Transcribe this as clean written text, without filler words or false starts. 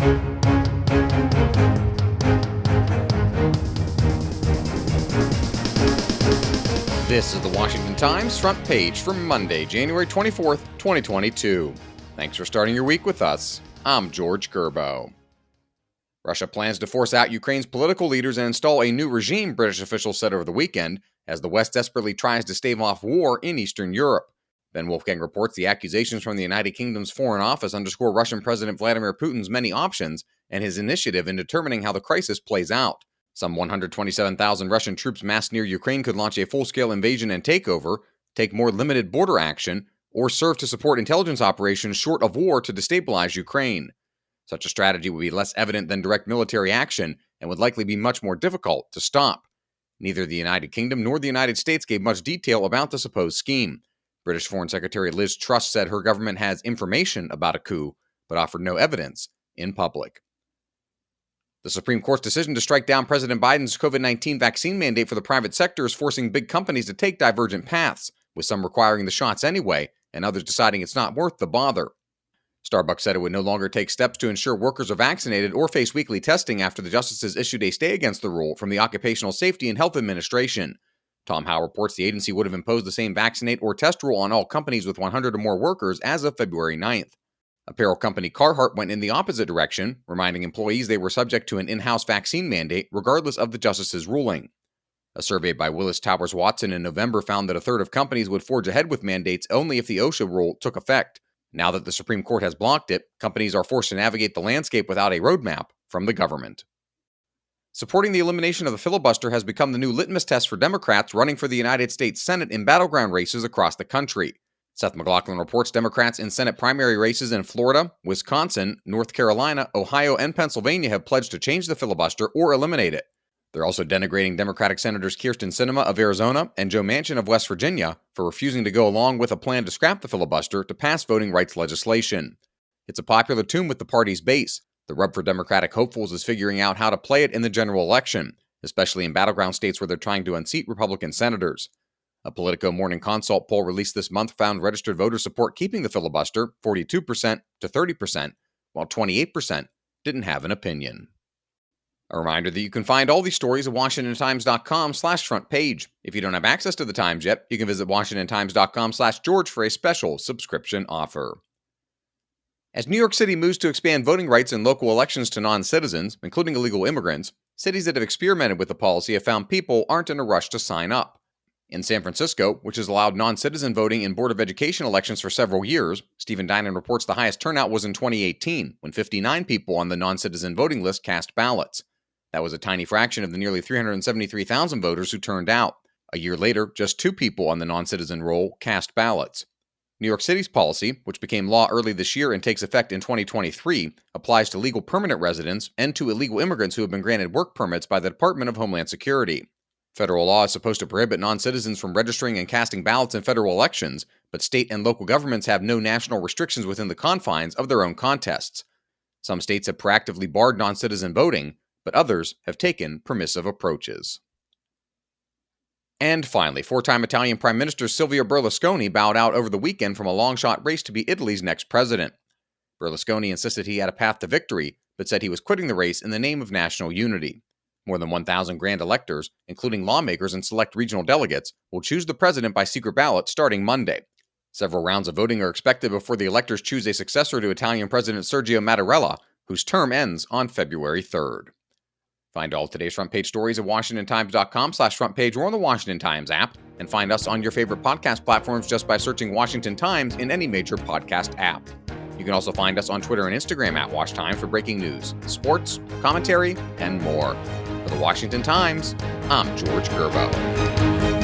This is the Washington Times front page for Monday, January 24th, 2022. Thanks for starting your week with us. I'm George Gerbo. Russia plans to force out Ukraine's political leaders and install a new regime, British officials said over the weekend, as the West desperately tries to stave off war in Eastern Europe. Ben Wolfgang reports the accusations from the United Kingdom's Foreign Office underscore Russian President Vladimir Putin's many options and his initiative in determining how the crisis plays out. Some 127,000 Russian troops massed near Ukraine could launch a full-scale invasion and takeover, take more limited border action, or serve to support intelligence operations short of war to destabilize Ukraine. Such a strategy would be less evident than direct military action and would likely be much more difficult to stop. Neither the United Kingdom nor the United States gave much detail about the supposed scheme. British Foreign Secretary Liz Truss said her government has information about a coup, but offered no evidence in public. The Supreme Court's decision to strike down President Biden's COVID-19 vaccine mandate for the private sector is forcing big companies to take divergent paths, with some requiring the shots anyway, and others deciding it's not worth the bother. Starbucks said it would no longer take steps to ensure workers are vaccinated or face weekly testing after the justices issued a stay against the rule from the Occupational Safety and Health Administration. Tom Howe reports the agency would have imposed the same vaccinate or test rule on all companies with 100 or more workers as of February 9th. Apparel company Carhartt went in the opposite direction, reminding employees they were subject to an in-house vaccine mandate regardless of the justice's ruling. A survey by Willis Towers Watson in November found that a third of companies would forge ahead with mandates only if the OSHA rule took effect. Now that the Supreme Court has blocked it, companies are forced to navigate the landscape without a roadmap from the government. Supporting the elimination of the filibuster has become the new litmus test for Democrats running for the United States Senate in battleground races across the country. Seth MacLaughlin reports Democrats in Senate primary races in Florida, Wisconsin, North Carolina, Ohio, and Pennsylvania have pledged to change the filibuster or eliminate it. They're also denigrating Democratic Senators Kyrsten Sinema of Arizona and Joe Manchin of West Virginia for refusing to go along with a plan to scrap the filibuster to pass voting rights legislation. It's a popular tune with the party's base. The rub for Democratic hopefuls is figuring out how to play it in the general election, especially in battleground states where they're trying to unseat Republican senators. A Politico Morning Consult poll released this month found registered voters support keeping the filibuster 42% to 30%, while 28% didn't have an opinion. A reminder that you can find all these stories at WashingtonTimes.com/front page. If you don't have access to the Times yet, you can visit WashingtonTimes.com/George for a special subscription offer. As New York City moves to expand voting rights in local elections to non-citizens, including illegal immigrants, cities that have experimented with the policy have found people aren't in a rush to sign up. In San Francisco, which has allowed non-citizen voting in Board of Education elections for several years, Stephen Dinan reports the highest turnout was in 2018, when 59 people on the non-citizen voting list cast ballots. That was a tiny fraction of the nearly 373,000 voters who turned out. A year later, just 2 people on the non-citizen roll cast ballots. New York City's policy, which became law early this year and takes effect in 2023, applies to legal permanent residents and to illegal immigrants who have been granted work permits by the Department of Homeland Security. Federal law is supposed to prohibit non-citizens from registering and casting ballots in federal elections, but state and local governments have no national restrictions within the confines of their own contests. Some states have proactively barred non-citizen voting, but others have taken permissive approaches. And finally, 4-time Italian Prime Minister Silvio Berlusconi bowed out over the weekend from a long-shot race to be Italy's next president. Berlusconi insisted he had a path to victory, but said he was quitting the race in the name of national unity. More than 1,000 grand electors, including lawmakers and select regional delegates, will choose the president by secret ballot starting Monday. Several rounds of voting are expected before the electors choose a successor to Italian President Sergio Mattarella, whose term ends on February 3rd. Find all today's front page stories at WashingtonTimes.com/front page or on the Washington Times app, and find us on your favorite podcast platforms just by searching Washington Times in any major podcast app. You can also find us on Twitter and Instagram at WashTimes for breaking news, sports, commentary, and more. For the Washington Times, I'm George Gerbo.